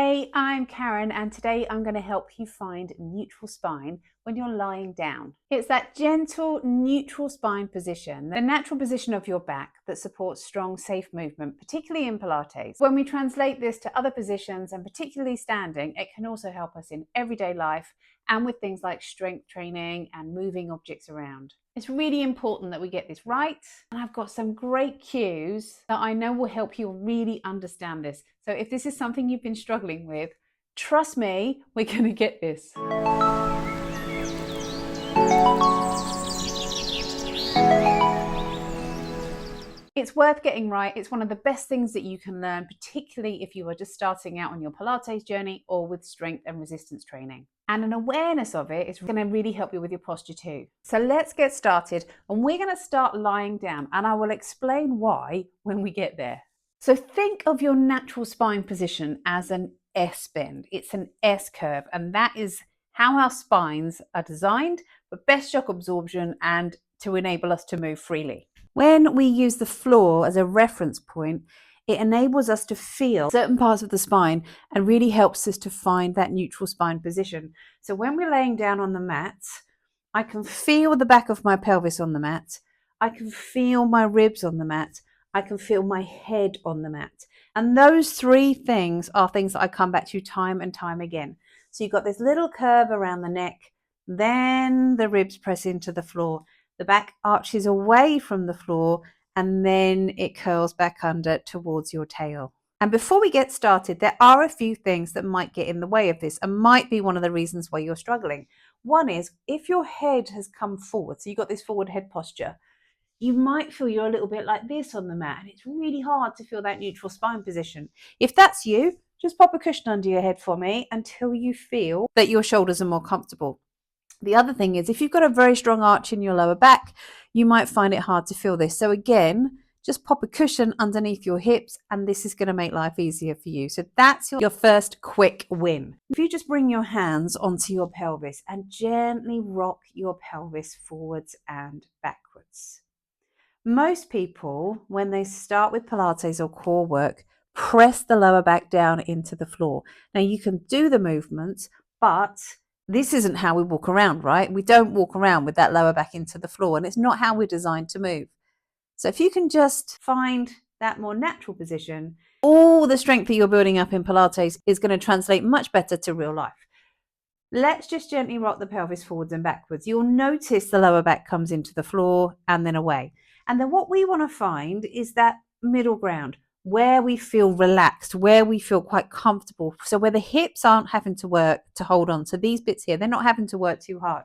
Hey, I'm Karen, and today I'm going to help you find neutral spine when you're lying down. It's that gentle, neutral spine position, the natural position of your back that supports strong, safe movement, particularly in Pilates. When we translate this to other positions, and particularly standing, it can also help us in everyday life and with things like strength training and moving objects around. It's really important that we get this right, and I've got some great cues that I know will help you really understand this. So if this is something you've been struggling with, trust me, we're going to get this. It's worth getting right. It's one of the best things that you can learn, particularly if you are just starting out on your Pilates journey or with strength and resistance training. And an awareness of it is going to really help you with your posture too. So let's get started, and we're going to start lying down, and I will explain why when we get there. So think of your natural spine position as an S bend. It's an S curve, and that is how our spines are designed for best shock absorption and to enable us to move freely. When we use the floor as a reference point, it enables us to feel certain parts of the spine and really helps us to find that neutral spine position. So when we're laying down on the mat, I can feel the back of my pelvis on the mat. I can feel my ribs on the mat. I can feel my head on the mat. And those three things are things that I come back to time and time again. So you've got this little curve around the neck, then the ribs press into the floor. The back arches away from the floor, and then it curls back under towards your tail. And before we get started, there are a few things that might get in the way of this and might be one of the reasons why you're struggling. One is if your head has come forward, so you've got this forward head posture, you might feel you're a little bit like this on the mat, and it's really hard to feel that neutral spine position. If that's you, just pop a cushion under your head for me until you feel that your shoulders are more comfortable. The other thing is, if you've got a very strong arch in your lower back, you might find it hard to feel this. So again, just pop a cushion underneath your hips, and this is going to make life easier for you. So that's your first quick win. If you just bring your hands onto your pelvis and gently rock your pelvis forwards and backwards. Most people, when they start with Pilates or core work, press the lower back down into the floor. Now you can do the movements, but this isn't how we walk around, right? We don't walk around with that lower back into the floor, and it's not how we're designed to move. So if you can just find that more natural position, all the strength that you're building up in Pilates is going to translate much better to real life. Let's just gently rock the pelvis forwards and backwards. You'll notice the lower back comes into the floor and then away. And then what we want to find is that middle ground, where we feel relaxed, where we feel quite comfortable. So where the hips aren't having to work to hold on. So these bits here, they're not having to work too hard.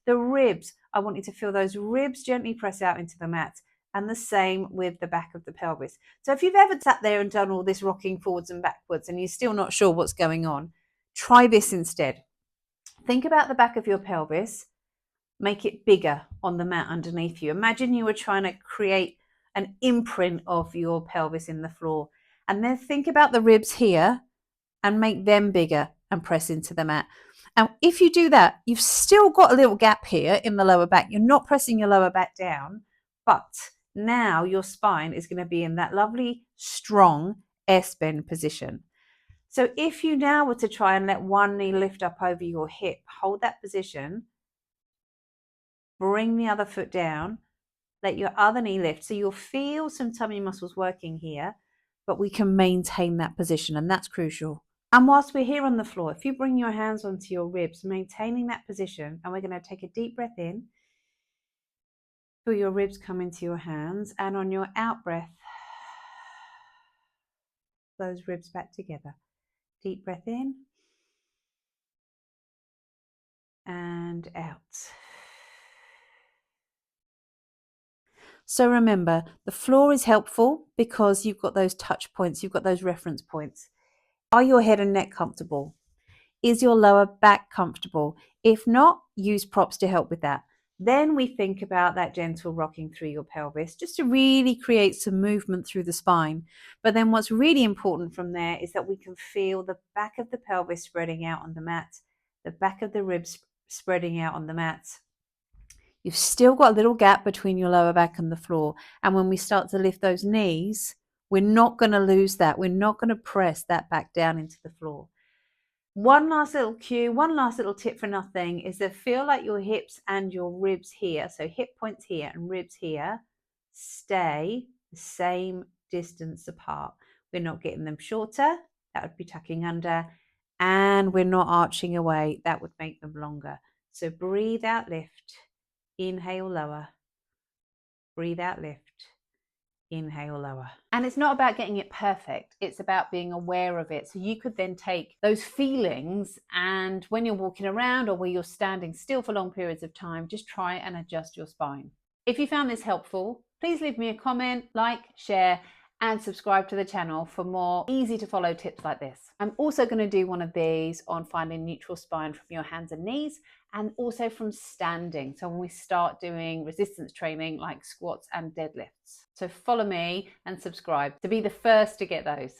The ribs, I want you to feel those ribs gently press out into the mat, and the same with the back of the pelvis. So if you've ever sat there and done all this rocking forwards and backwards and you're still not sure what's going on, try this instead. Think about the back of your pelvis. Make it bigger on the mat underneath you. Imagine you were trying to create an imprint of your pelvis in the floor. And then think about the ribs here and make them bigger and press into the mat. And if you do that, you've still got a little gap here in the lower back. You're not pressing your lower back down, but now your spine is going to be in that lovely, strong S-bend position. So if you now were to try and let one knee lift up over your hip, hold that position, bring the other foot down, let your other knee lift. So you'll feel some tummy muscles working here, but we can maintain that position, and that's crucial. And whilst we're here on the floor, if you bring your hands onto your ribs, maintaining that position, and we're going to take a deep breath in, feel your ribs come into your hands, and on your out breath, those ribs back together. Deep breath in and out. So remember, the floor is helpful because you've got those touch points, you've got those reference points. Are your head and neck comfortable? Is your lower back comfortable? If not, use props to help with that. Then we think about that gentle rocking through your pelvis just to really create some movement through the spine. But then what's really important from there is that we can feel the back of the pelvis spreading out on the mat, the back of the ribs spreading out on the mat. You've still got a little gap between your lower back and the floor. And when we start to lift those knees, we're not going to lose that. We're not going to press that back down into the floor. One last little cue, one last little tip for nothing is to feel like your hips and your ribs here, so hip points here and ribs here, stay the same distance apart. We're not getting them shorter, that would be tucking under, and we're not arching away, that would make them longer. So breathe out, lift, inhale, lower, breathe out, lift, inhale, lower. And it's not about getting it perfect, it's about being aware of it. So you could then take those feelings, and when you're walking around or where you're standing still for long periods of time, just try and adjust your spine. If you found this helpful, please leave me a comment, like, share, and subscribe to the channel for more easy to follow tips like this. I'm also going to do one of these on finding neutral spine from your hands and knees, and also from standing. So when we start doing resistance training like squats and deadlifts. So follow me and subscribe to be the first to get those.